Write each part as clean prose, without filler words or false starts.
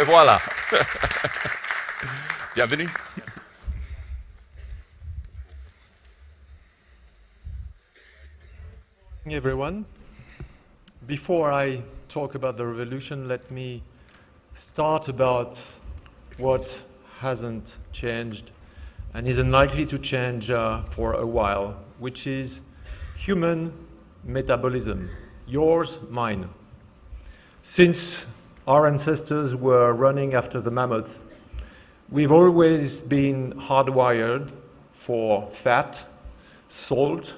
Et voilà. Bienvenue. Everyone, before I talk about the revolution, let me start about what hasn't changed and is unlikely to change for a while, which is human metabolism, yours, mine. Since our ancestors were running after the mammoth, we've always been hardwired for fat, salt,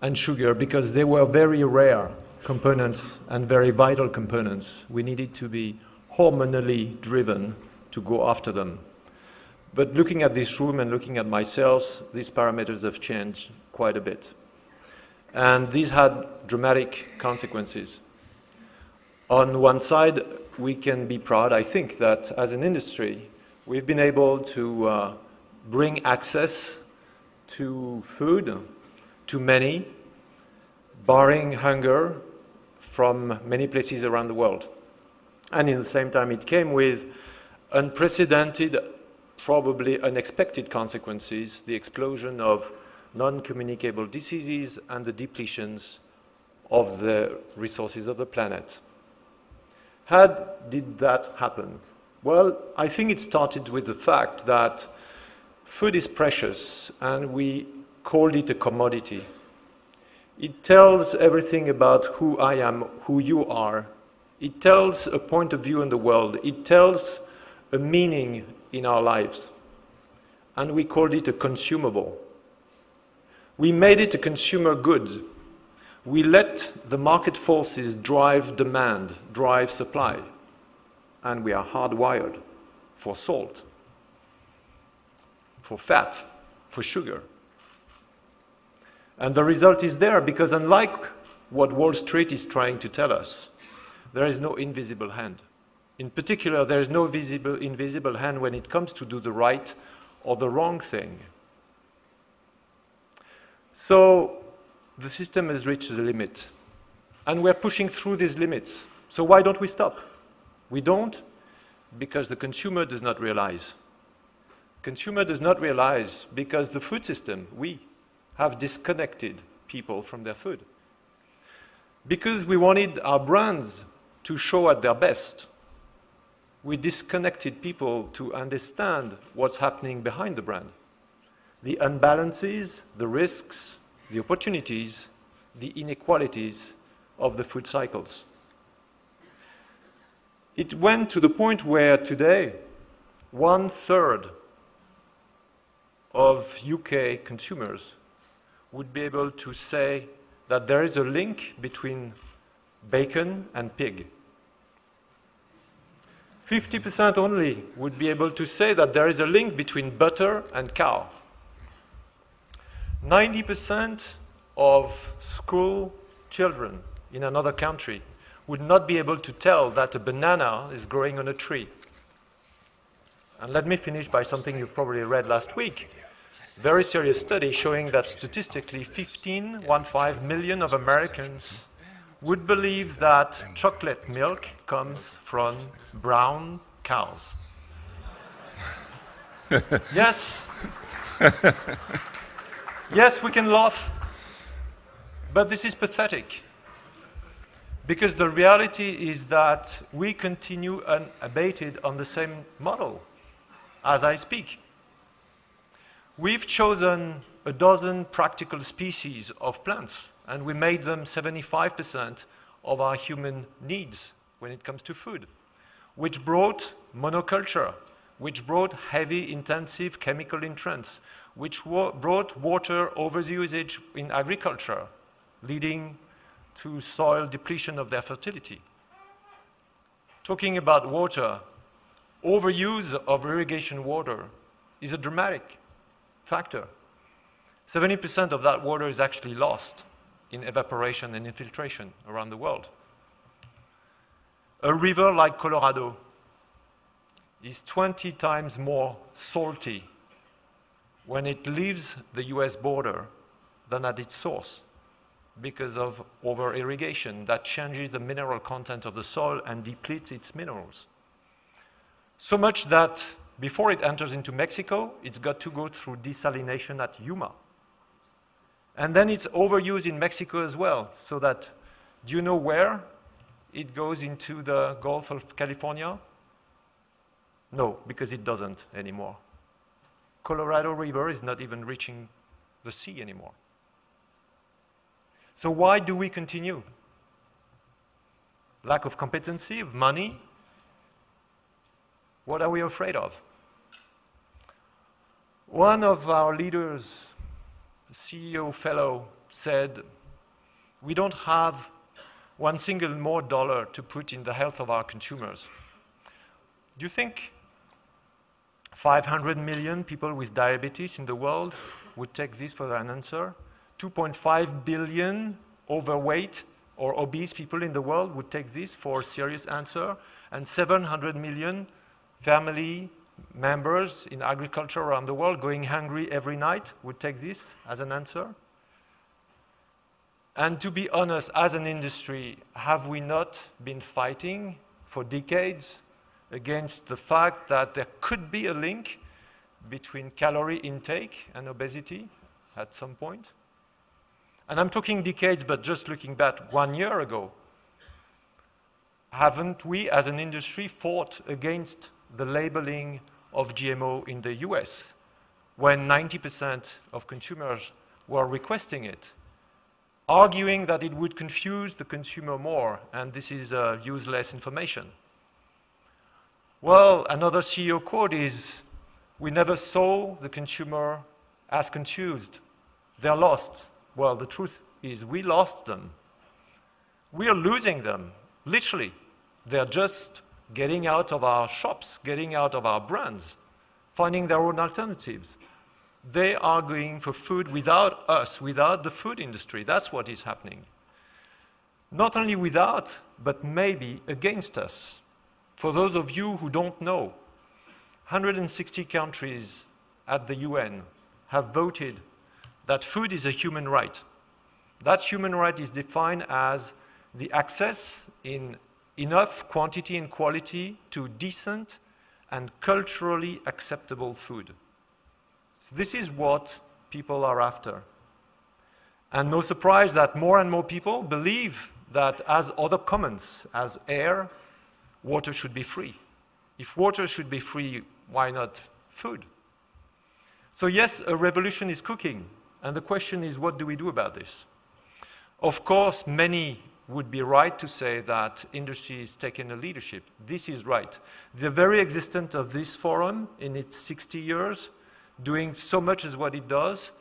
and sugar because they were very rare components and very vital components. We needed to be hormonally driven to go after them. But looking at this room and looking at myself, these parameters have changed quite a bit. And these had dramatic consequences. On one side, we can be proud, I think, that as an industry, we've been able to bring access to food to many, barring hunger from many places around the world. And in the same time, it came with unprecedented, probably unexpected consequences, the explosion of non-communicable diseases and the depletions of the resources of the planet. How did that happen? Well, I think it started with the fact that food is precious and we called it a commodity. It tells everything about who I am, who you are. It tells a point of view in the world. It tells a meaning in our lives. And we called it a consumable. We made it a consumer good. We let the market forces drive demand, drive supply. And we are hardwired for salt, for fat, for sugar. And the result is there because unlike what Wall Street is trying to tell us, there is no invisible hand. In particular, there is no invisible hand when it comes to do the right or the wrong thing. So the system has reached the limit, and we're pushing through these limits. So why don't we stop? We don't because the consumer does not realize. Consumer does not realize because the food system, we have disconnected people from their food. Because we wanted our brands to show at their best, we disconnected people to understand what's happening behind the brand. The unbalances, the risks, the opportunities, the inequalities of the food cycles. It went to the point where today, 1/3 of UK consumers would be able to say that there is a link between bacon and pig. 50% only would be able to say that there is a link between butter and cow. 90% of school children in another country would not be able to tell that a banana is growing on a tree. And let me finish by something you've probably read last week. Very serious study showing that statistically 15 million of Americans would believe that chocolate milk comes from brown cows. Yes. Yes, we can laugh, but this is pathetic. Because the reality is that we continue unabated on the same model as I speak. We've chosen a dozen practical species of plants, and we made them 75% of our human needs when it comes to food, which brought monoculture, which brought heavy, intensive chemical entrants, which brought water overusage in agriculture, leading to soil depletion of their fertility. Talking about water, overuse of irrigation water is a dramatic factor. 70% of that water is actually lost in evaporation and infiltration around the world. A river like Colorado is 20 times more salty when it leaves the US border than at its source because of over-irrigation that changes the mineral content of the soil and depletes its minerals. So much that before it enters into Mexico, it's got to go through desalination at Yuma. And then it's overused in Mexico as well, so that, do you know where it goes into the Gulf of California? No, because it doesn't anymore. Colorado River is not even reaching the sea anymore. So why do we continue? Lack of competency, of money? What are we afraid of? One of our leaders, a CEO fellow, said, we don't have one single more dollar to put in the health of our consumers. Do you think 500 million people with diabetes in the world would take this for an answer? 2.5 billion overweight or obese people in the world would take this for a serious answer, and 700 million family members in agriculture around the world going hungry every night would take this as an answer? And to be honest, as an industry, have we not been fighting for decades against the fact that there could be a link between calorie intake and obesity at some point? And I'm talking decades, but just looking back 1 year ago, haven't we as an industry fought against the labeling of GMO in the US when 90% of consumers were requesting it, arguing that it would confuse the consumer more and this is useless information? Well, another CEO quote is, we never saw the consumer as confused. They're lost. Well, the truth is we lost them. We are losing them, literally. They're just getting out of our shops, getting out of our brands, finding their own alternatives. They are going for food without us, without the food industry. That's what is happening. Not only without, but maybe against us. For those of you who don't know, 160 countries at the UN have voted that food is a human right. That human right is defined as the access in enough quantity and quality to decent and culturally acceptable food. This is what people are after. And no surprise that more and more people believe that as other commons, as air, water should be free. If water should be free, why not food? So yes, a revolution is cooking. And the question is, what do we do about this? Of course, many would be right to say that industry is taking a leadership. This is right. The very existence of this forum in its 60 years, doing so much as what it does,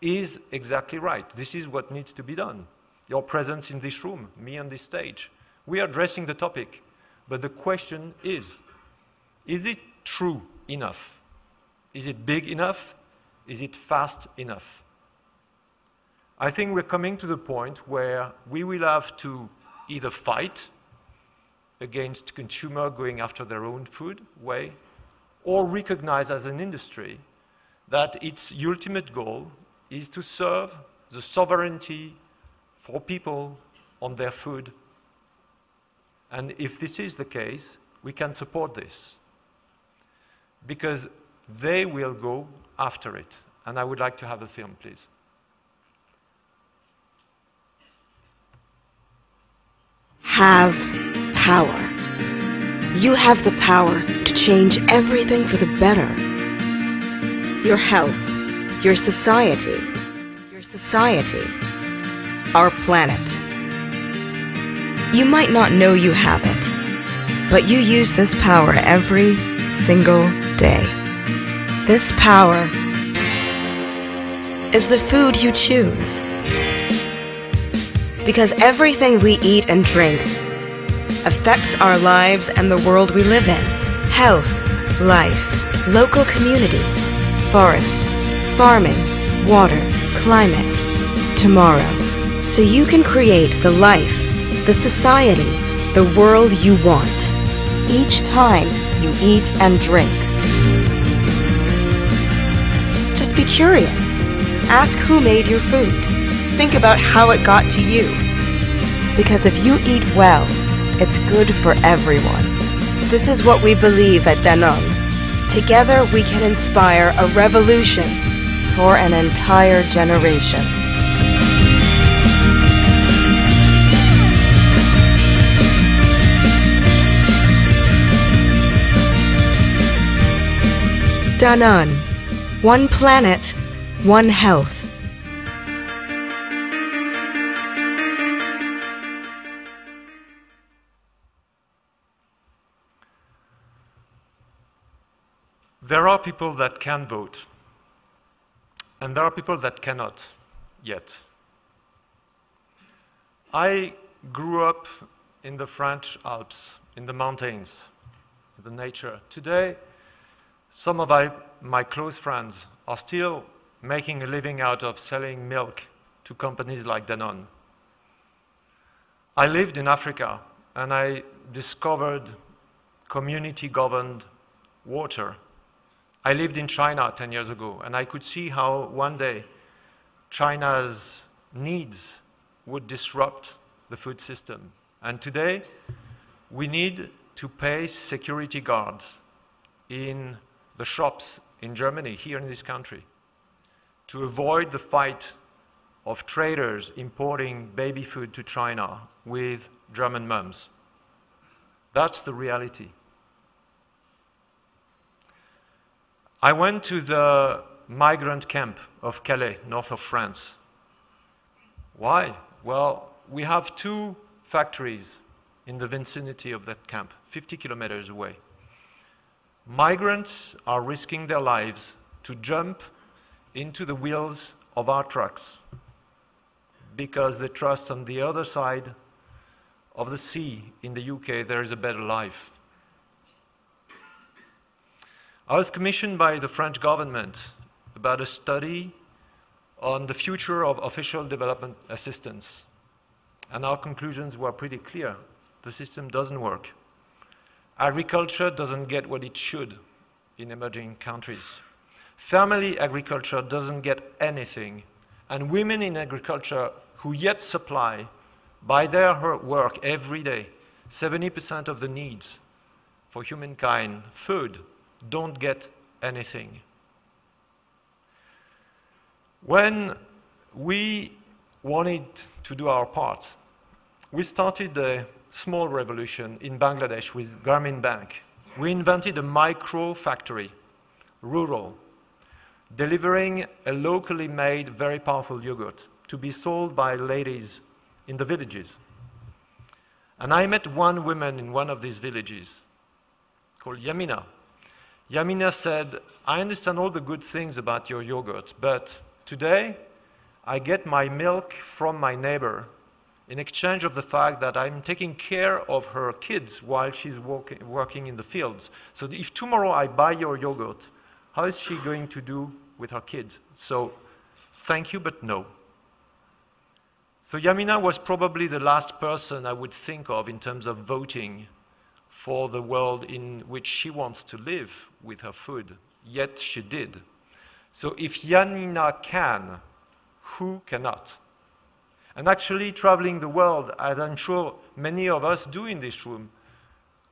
is exactly right. This is what needs to be done. Your presence in this room, me on this stage. We are addressing the topic. But the question is it true enough? Is it big enough? Is it fast enough? I think we're coming to the point where we will have to either fight against consumer going after their own food way, or recognize as an industry that its ultimate goal is to serve the sovereignty for people on their food. And if this is the case, we can support this, because they will go after it. And I would like to have a film, please. Have power. You have the power to change everything for the better. Your health, your society, our planet. You might not know you have it, but you use this power every single day. This power is the food you choose. Because everything we eat and drink affects our lives and the world we live in. Health, life, local communities, forests, farming, water, climate, tomorrow. So you can create the life, the society, the world you want, each time you eat and drink. Just be curious. Ask who made your food. Think about how it got to you. Because if you eat well, it's good for everyone. This is what we believe at Danone. Together we can inspire a revolution for an entire generation. Danone. One planet, one health. There are people that can vote, and there are people that cannot yet. I grew up in the French Alps, in the mountains, in the nature. Today, some of my close friends are still making a living out of selling milk to companies like Danone. I lived in Africa, and I discovered community-governed water. I lived in China 10 years ago, and I could see how one day China's needs would disrupt the food system. And today, we need to pay security guards in the shops in Germany, here in this country, to avoid the fight of traders importing baby food to China with German mums. That's the reality. I went to the migrant camp of Calais, north of France. Why? Well, we have 2 factories in the vicinity of that camp, 50 kilometers away. Migrants are risking their lives to jump into the wheels of our trucks because they trust on the other side of the sea in the UK there is a better life. I was commissioned by the French government about a study on the future of official development assistance. And our conclusions were pretty clear. The system doesn't work. Agriculture doesn't get what it should in emerging countries. Family agriculture doesn't get anything. And women in agriculture who yet supply, by their work every day, 70% of the needs for humankind, food, don't get anything. When we wanted to do our part, we started a small revolution in Bangladesh with Grameen Bank. We invented a micro factory, rural, delivering a locally made, very powerful yogurt to be sold by ladies in the villages. And I met one woman in one of these villages called Yamina. Yamina said, I understand all the good things about your yogurt, but today I get my milk from my neighbor in exchange of the fact that I'm taking care of her kids while she's working in the fields. So if tomorrow I buy your yogurt, how is she going to do with her kids? So thank you, but no. So Yamina was probably the last person I would think of in terms of voting for the world in which she wants to live with her food, yet she did. So if Yamina can, who cannot? And actually traveling the world, as I'm sure many of us do in this room,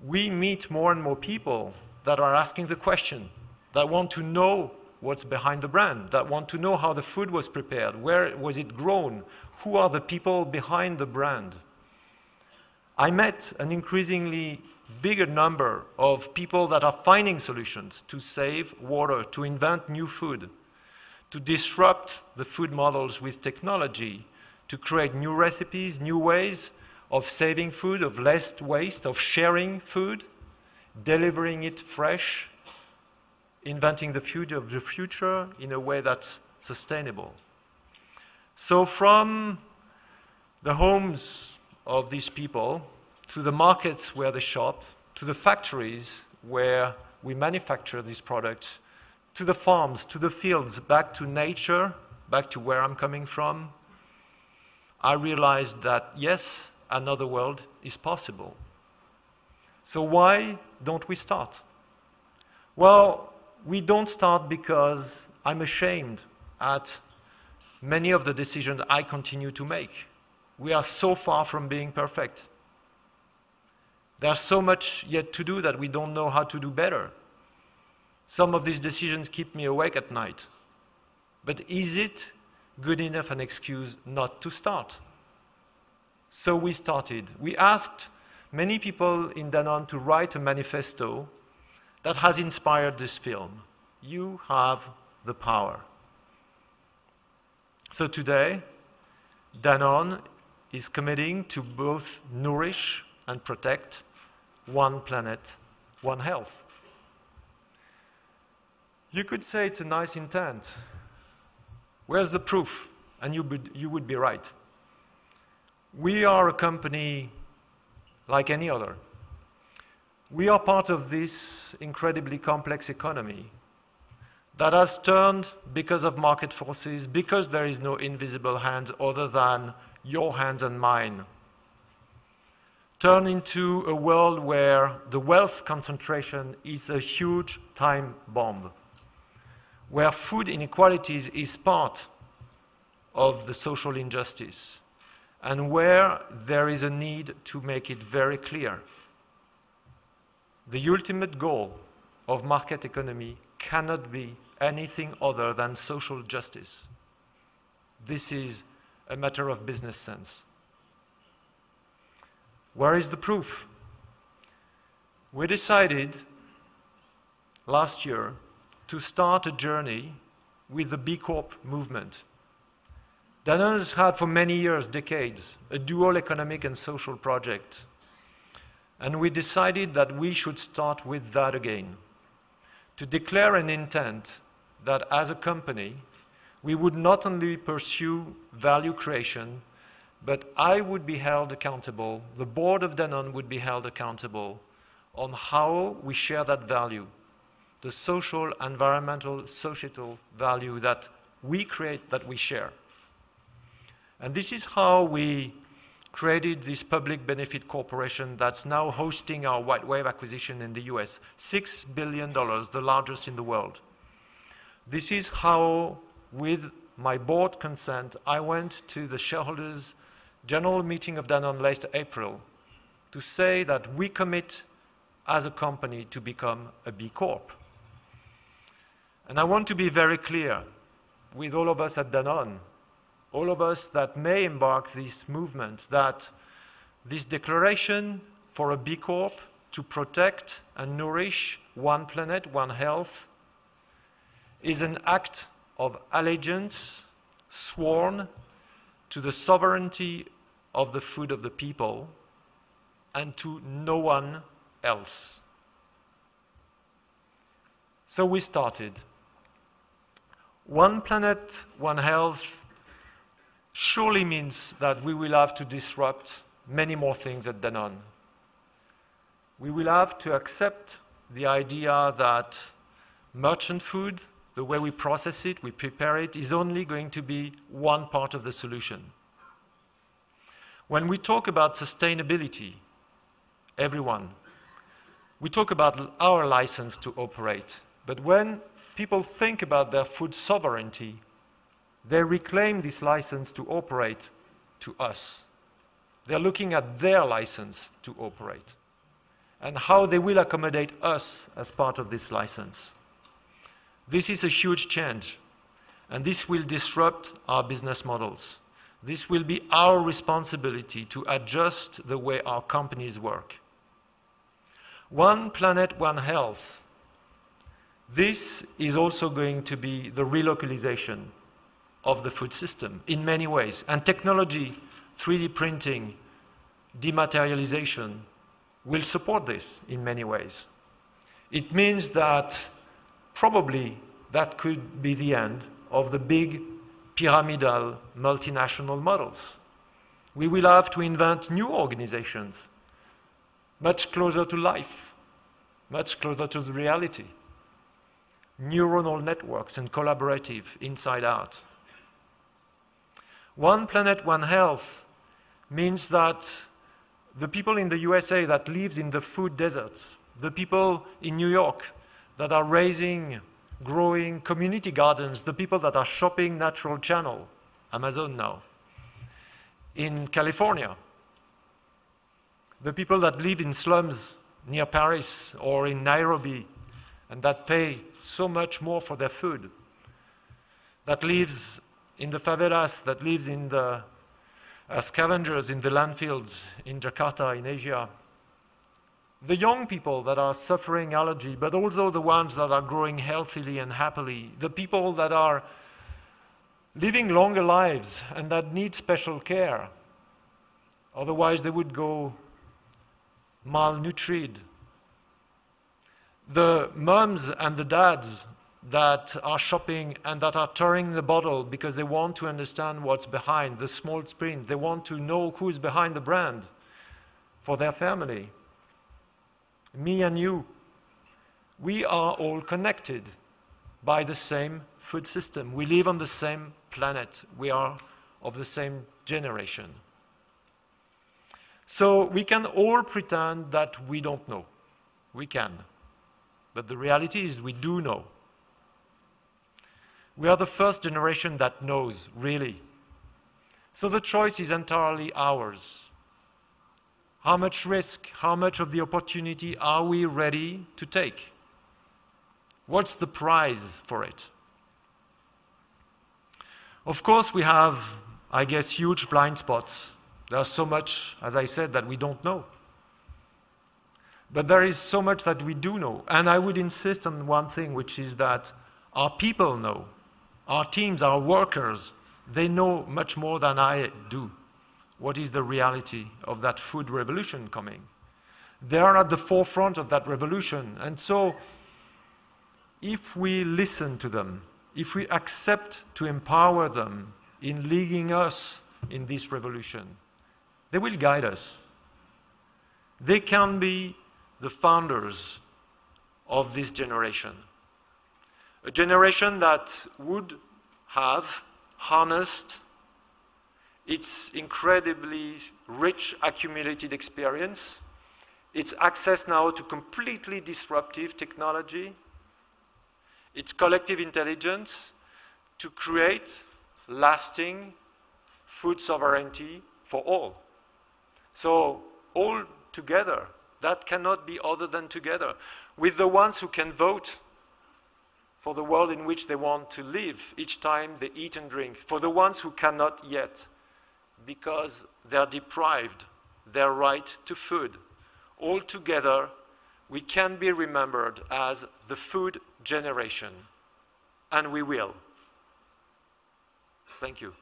we meet more and more people that are asking the question, that want to know what's behind the brand, that want to know how the food was prepared, where was it grown, who are the people behind the brand. I met an increasingly bigger number of people that are finding solutions to save water, to invent new food, to disrupt the food models with technology, to create new recipes, new ways of saving food, of less waste, of sharing food, delivering it fresh, inventing the future of the future in a way that's sustainable. So from the homes of these people, to the markets where they shop, to the factories where we manufacture these products, to the farms, to the fields, back to nature, back to where I'm coming from, I realized that, yes, another world is possible. So why don't we start? Well, we don't start because I'm ashamed at many of the decisions I continue to make. We are so far from being perfect. There's so much yet to do that we don't know how to do better. Some of these decisions keep me awake at night. But is it good enough an excuse not to start? So we started. We asked many people in Danone to write a manifesto that has inspired this film. You have the power. So today, Danone is committing to both nourish and protect one planet, one health. You could say it's a nice intent. Where's the proof? And you would be right. We are a company like any other. We are part of this incredibly complex economy that has turned because of market forces, because there is no invisible hand other than your hands and mine, turn into a world where the wealth concentration is a huge time bomb, where food inequalities is part of the social injustice, and where there is a need to make it very clear. The ultimate goal of market economy cannot be anything other than social justice. This is a matter of business sense. Where is the proof? We decided last year to start a journey with the B Corp movement. Danone has had for many years, decades, a dual economic and social project. And we decided that we should start with that again, to declare an intent that as a company, we would not only pursue value creation, but I would be held accountable, the board of Danone would be held accountable on how we share that value, the social, environmental, societal value that we create, that we share. And this is how we created this public benefit corporation that's now hosting our White Wave acquisition in the US, $6 billion, the largest in the world. This is how, with my board consent, I went to the shareholders' general meeting of Danone last April to say that we commit as a company to become a B Corp. And I want to be very clear with all of us at Danone, all of us that may embark this movement, that this declaration for a B Corp to protect and nourish one planet, one health, is an act of allegiance sworn to the sovereignty of the food of the people and to no one else. So we started. One planet, one health surely means that we will have to disrupt many more things at Danone. We will have to accept the idea that merchant food, the way we process it, we prepare it, is only going to be one part of the solution. When we talk about sustainability, everyone, we talk about our license to operate. But when people think about their food sovereignty, they reclaim this license to operate to us. They're looking at their license to operate and how they will accommodate us as part of this license. This is a huge change, and this will disrupt our business models. This will be our responsibility to adjust the way our companies work. One planet, one health. This is also going to be the relocalization of the food system in many ways. And technology, 3D printing, dematerialization will support this in many ways. It means that probably that could be the end of the big pyramidal multinational models. We will have to invent new organizations, much closer to life, much closer to the reality. Neuronal networks and collaborative inside out. One planet, one health means that the people in the USA that live in the food deserts, the people in New York that are raising, growing community gardens, the people that are shopping natural channel, Amazon now, in California, The people that live in slums near Paris or in Nairobi and that pay so much more for their food, that lives in the favelas, that lives in the scavengers in the landfills in Jakarta, in Asia. The young people that are suffering allergy, but also the ones that are growing healthily and happily. The people that are living longer lives and that need special care. Otherwise they would go malnourished. The moms and the dads that are shopping and that are turning the bottle because they want to understand what's behind the small print. They want to know who's behind the brand for their family. Me and you, we are all connected by the same food system. We live on the same planet. We are of the same generation. So we can all pretend that we don't know. We can. But the reality is we do know. We are the first generation that knows, really. So the choice is entirely ours. How much risk, how much of the opportunity are we ready to take? What's the prize for it? Of course, we have, I guess, huge blind spots. There's so much, as I said, that we don't know. But there is so much that we do know. And I would insist on one thing, which is that our people know. Our teams, our workers, they know much more than I do. What is the reality of that food revolution coming? They are at the forefront of that revolution. And so, if we listen to them, if we accept to empower them in leading us in this revolution, they will guide us. They can be the founders of this generation. A generation that would have harnessed its incredibly rich accumulated experience, its access now to completely disruptive technology, its collective intelligence to create lasting food sovereignty for all. So all together, that cannot be other than together, with the ones who can vote for the world in which they want to live each time they eat and drink, for the ones who cannot yet, because they are deprived their right to food. All together, we can be remembered as the food generation, and we will. Thank you.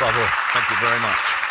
Bravo. Thank you very much.